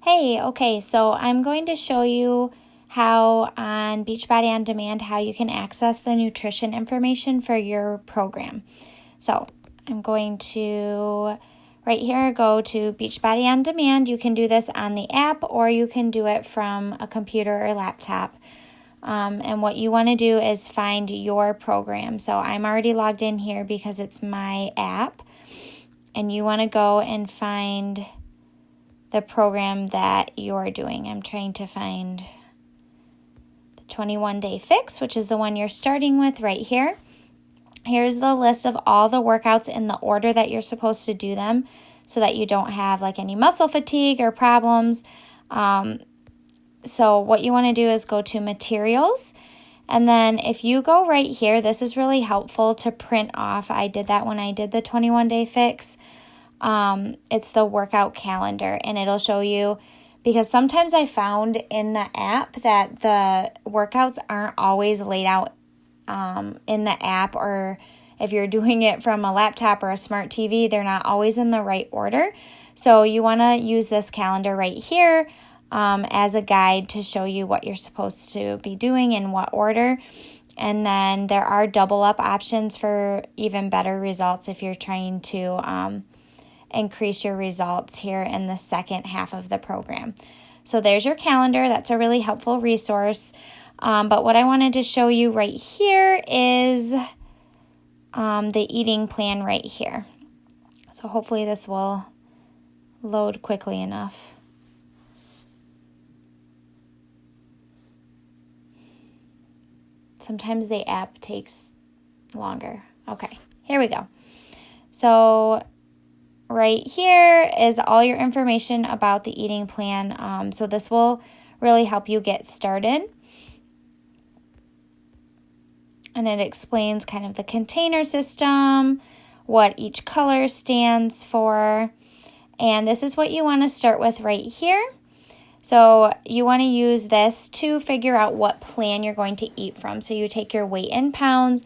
Hey, okay, so I'm going to show you how on Beachbody On Demand, how you can access the nutrition information for your program. So I'm going to, right here, go to Beachbody On Demand. You can do this on the app or you can do it from a computer or laptop. And what you want to do is find your program. So I'm already logged in here because it's my app. And you want to go and find the program that you're doing. I'm trying to find the 21-day fix, which is the one you're starting with right here. Here's the list of all the workouts in the order that you're supposed to do them so that you don't have like any muscle fatigue or problems. So what you want to do is go to materials. And then if you go right here, this is really helpful to print off. I did that when I did the 21-day fix. It's the workout calendar, and it'll show you, because sometimes I found in the app that the workouts aren't always laid out in the app, or if you're doing it from a laptop or a smart TV, they're not always in the right order. So you want to use this calendar right here as a guide to show you what you're supposed to be doing in what order. And then there are double up options for even better results if you're trying to increase your results here in the second half of the program. So there's your calendar. That's a really helpful resource. But what I wanted to show you right here is the eating plan right here. So hopefully this will load quickly enough. Sometimes the app takes longer. Okay, here we go. So right here is all your information about the eating plan. So this will really help you get started. And it explains kind of the container system, what each color stands for. And this is what you want to start with right here. So you want to use this to figure out what plan you're going to eat from. So you take your weight in pounds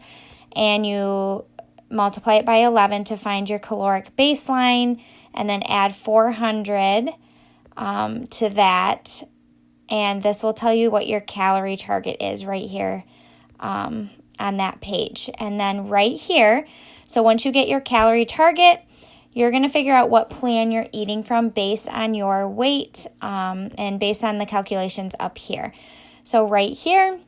and you multiply it by 11 to find your caloric baseline, and then add 400 to that. And this will tell you what your calorie target is right here on that page. And then right here, so once you get your calorie target, you're going to figure out what plan you're eating from based on your weight and based on the calculations up here. So right here,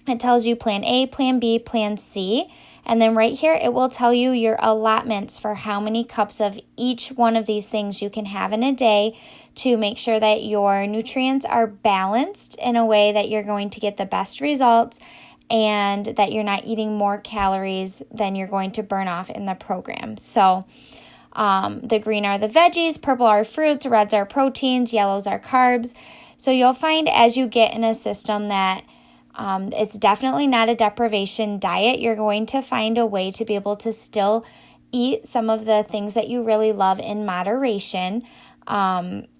it tells you plan A, plan B, plan C. And then right here, it will tell you your allotments for how many cups of each one of these things you can have in a day to make sure that your nutrients are balanced in a way that you're going to get the best results and that you're not eating more calories than you're going to burn off in the program. So the green are the veggies, purple are fruits, reds are proteins, yellows are carbs. So you'll find as you get in a system that it's definitely not a deprivation diet. You're going to find a way to be able to still eat some of the things that you really love in moderation,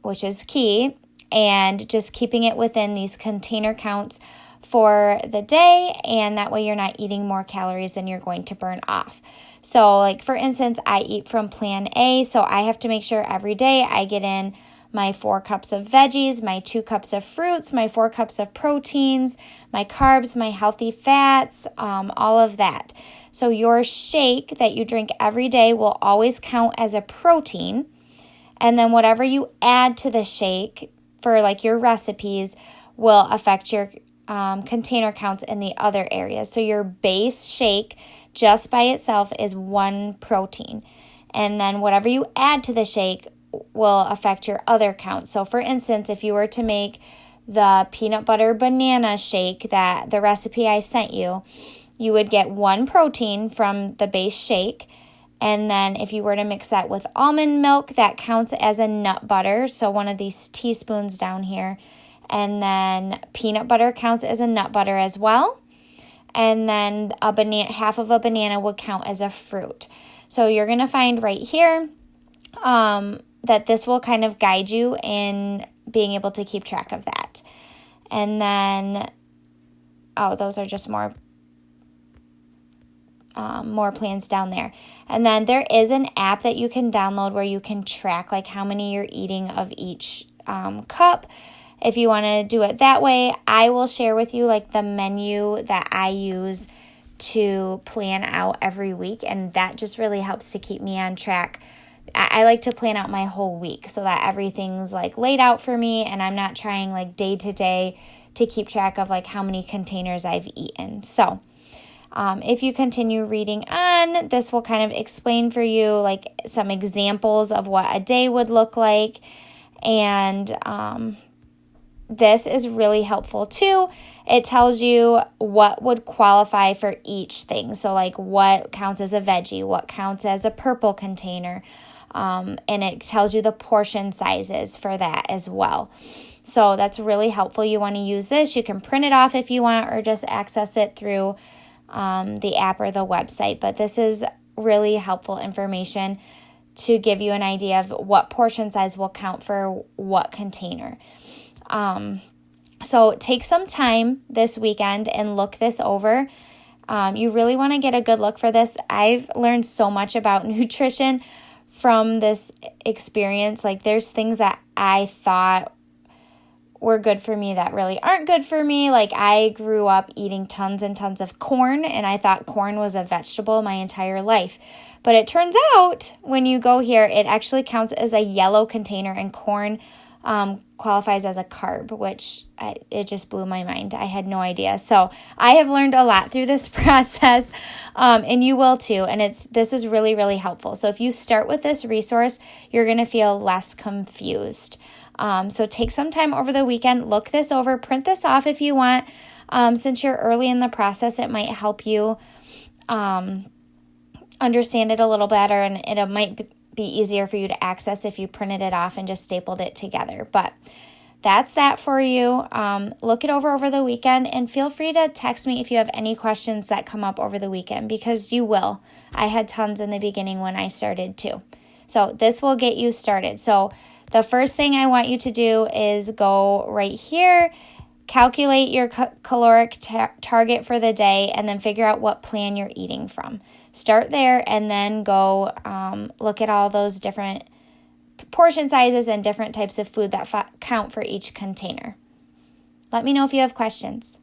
which is key, and just keeping it within these container counts for the day, and that way you're not eating more calories than you're going to burn off. So like for instance, I eat from plan A, so I have to make sure every day I get in my 4 cups of veggies, my 2 cups of fruits, my 4 cups of proteins, my carbs, my healthy fats, all of that. So your shake that you drink every day will always count as a protein. And then whatever you add to the shake for like your recipes will affect your container counts in the other areas. So your base shake just by itself is 1 protein. And then whatever you add to the shake will affect your other counts. So for instance, if you were to make the peanut butter banana shake, that the recipe I sent you, you would get 1 protein from the base shake. And then if you were to mix that with almond milk, that counts as a nut butter. So 1 of these teaspoons down here. And then peanut butter counts as a nut butter as well. And then half of a banana would count as a fruit. So you're going to find right here that this will kind of guide you in being able to keep track of that. And then, those are just more plans down there. And then there is an app that you can download where you can track like how many you're eating of each cup. If you want to do it that way, I will share with you like the menu that I use to plan out every week, and that just really helps to keep me on track. I like to plan out my whole week so that everything's like laid out for me, and I'm not trying like day to day to keep track of like how many containers I've eaten. So if you continue reading on, this will kind of explain for you like some examples of what a day would look like, and this is really helpful too. It tells you what would qualify for each thing. So like what counts as a veggie, what counts as a purple container, and it tells you the portion sizes for that as well. So that's really helpful. You want to use this. You can print it off if you want, or just access it through the app or the website. But this is really helpful information to give you an idea of what portion size will count for what container. So take some time this weekend and look this over. You really want to get a good look for this. I've learned so much about nutrition from this experience. Like there's things that I thought were good for me that really aren't good for me. Like I grew up eating tons and tons of corn, and I thought corn was a vegetable my entire life. But it turns out when you go here, it actually counts as a yellow container, and corn qualifies as a carb, which it just blew my mind. I had no idea. So I have learned a lot through this process, and you will too. And this is really, really helpful. So if you start with this resource, you're going to feel less confused. So take some time over the weekend, look this over, print this off if you want. Since you're early in the process, it might help you understand it a little better, and it might be easier for you to access if you printed it off and just stapled it together. But that's that for you. Look it over the weekend, and feel free to text me if you have any questions that come up over the weekend, because you will. I had tons in the beginning when I started too. So this will get you started. So the first thing I want you to do is go right here, calculate your caloric target for the day, and then figure out what plan you're eating from. Start there, and then go look at all those different portion sizes and different types of food that count for each container. Let me know if you have questions.